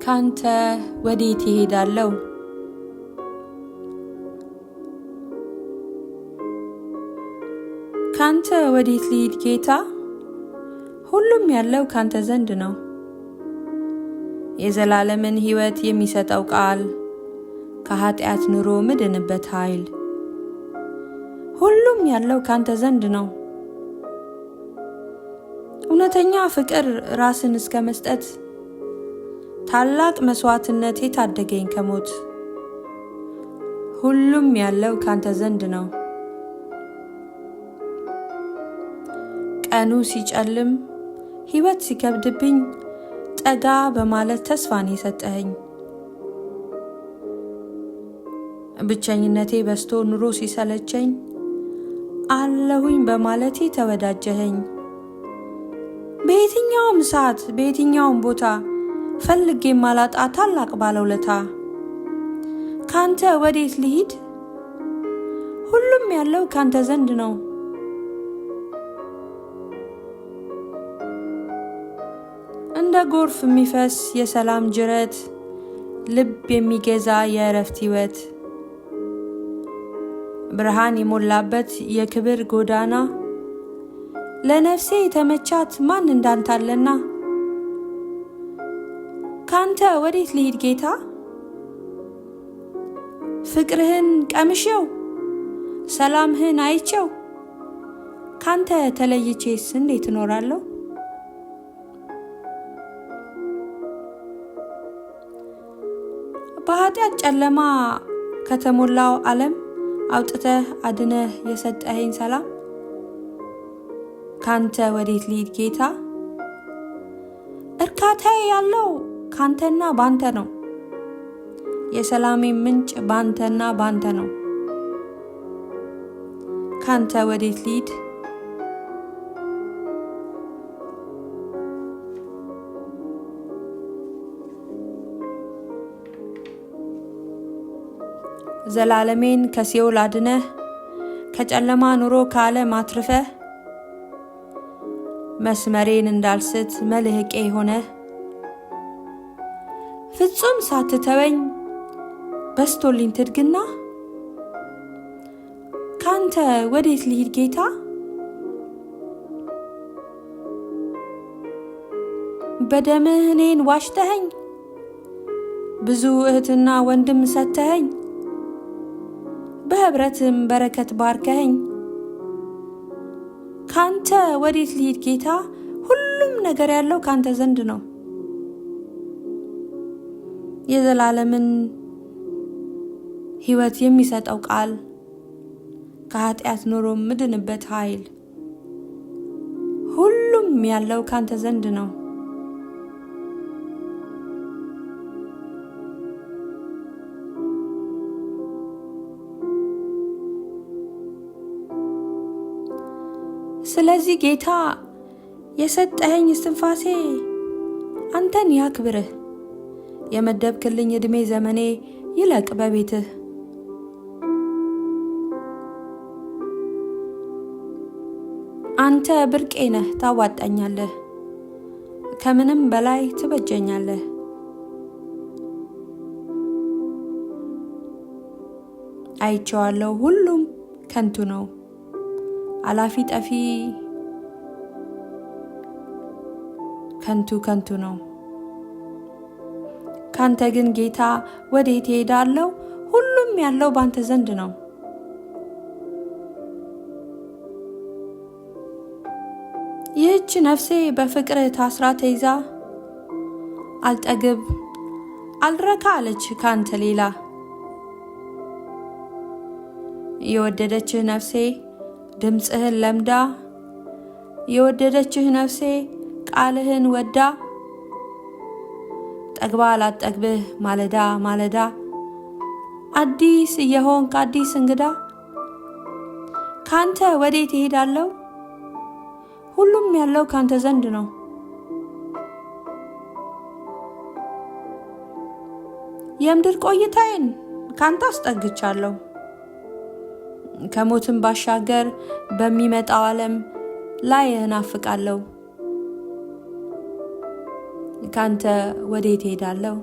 ካንተ ወዴት እሄዳለሁ? ካንተ ወዴት ልሂድ ጌታ? ሁሉም ያለው ካንተ ዘንድ ነው። የዘላለምን ሕይወት የሚሰጠው ቃል፣ ከኃጢአት ኑሮ ምድንበት ኃይል፣ ሁሉም ያለው ካንተ ዘንድ ነው። እውነተኛ ፍቅር ራስን እስከ መስጠት፣ ታላቅ መስዋዕትነት የታደገኝ ከሞት፣ ሁሉም ያለው ካንተ ዘንድ ነው። ቀኑ ሲጨልም ሕይወት ሲከብድብኝ ጠጋ በማለት ተስፋን የሰጠኸኝ፣ ብቸኝነቴ በስቶ ኑሮ ሲሰለቸኝ አለሁኝ በማለቴ ተወዳጀኸኝ። በየትኛውም ሰዓት በየትኛውም ቦታ ፈልጌ ማላጣ ታላቅ ባለውለታ፣ ካንተ ወዴት ልሂድ? ሁሉም ያለው ካንተ ዘንድ ነው። እንደ ጎርፍ የሚፈስ የሰላም ጅረት፣ ልብ የሚገዛ የእረፍት ሕይወት፣ ብርሃን የሞላበት የክብር ጎዳና፣ ለነፍሴ የተመቻት ማን እንዳንታለና። ካንተ ወዴት ልሂድ ጌታ? ፍቅርህን ቀምሼው ሰላምህን አይቼው ካንተ ተለይቼስ እንዴት እኖራለሁ? በኃጢአት ጨለማ ከተሞላው ዓለም አውጥተህ አድነህ የሰጠኸኝ ሰላም፣ ካንተ ወዴት ልሂድ ጌታ? እርካታዬ ያለው ካንተና ባንተ ነው። የሰላሜ ምንጭ ባንተና ባንተ ነው። ካንተ ወዴት ልሂድ? ዘላለሜን ከሲኦል አድነህ፣ ከጨለማ ኑሮ ከዓለም አትርፈህ፣ መስመሬን እንዳልስት መልህቄ ሆነህ፣ ፍጹም ሳትተወኝ በስቶልኝ ትድግና፣ ካንተ ወዴት ልሂድ ጌታ? በደምህ እኔን ዋሽተኸኝ፣ ብዙ እህትና ወንድም ሰጥተኸኝ፣ በህብረትም በረከት ባርከኸኝ፣ ካንተ ወዴት ልሂድ ጌታ? ሁሉም ነገር ያለው ካንተ ዘንድ ነው። የዘላለምን ሕይወት የሚሰጠው ቃል፣ ከኃጢአት ኑሮ ምድንበት ኃይል፣ ሁሉም ያለው ካንተ ዘንድ ነው። ስለዚህ ጌታ የሰጠኸኝ እስትንፋሴ አንተን ያክብርህ፣ የመደብክልኝ ዕድሜ ዘመኔ ይለቅ በቤትህ። አንተ ብርቄ ነህ ታዋጣኛለህ፣ ከምንም በላይ ትበጀኛለህ። አይቼዋለሁ ሁሉም ከንቱ ነው፣ አላፊ ጠፊ ከንቱ ከንቱ ነው። ካንተ ግን ጌታ ወዴት እሄዳለሁ? ሁሉም ያለው ባንተ ዘንድ ነው። ይህች ነፍሴ በፍቅር ታስራ ተይዛ፣ አልጠግብ አልረካ አለች ካንተ ሌላ። የወደደችህ ነፍሴ ድምፅህን ለምዳ፣ የወደደችህ ነፍሴ ቃልህን ወዳ፣ ጠግባ ላጠግብህ ማለዳ ማለዳ፣ አዲስ እየሆንክ አዲስ እንግዳ። ካንተ ወዴት እሄዳለሁ? ሁሉም ያለው ካንተ ዘንድ ነው። የምድር ቆይታዬን ካንተ አስጠግቻለሁ፣ ከሞትም ባሻገር በሚመጣው ዓለም ላይ እናፍቃለሁ። ካንተ ወዴት ሄዳለሁ?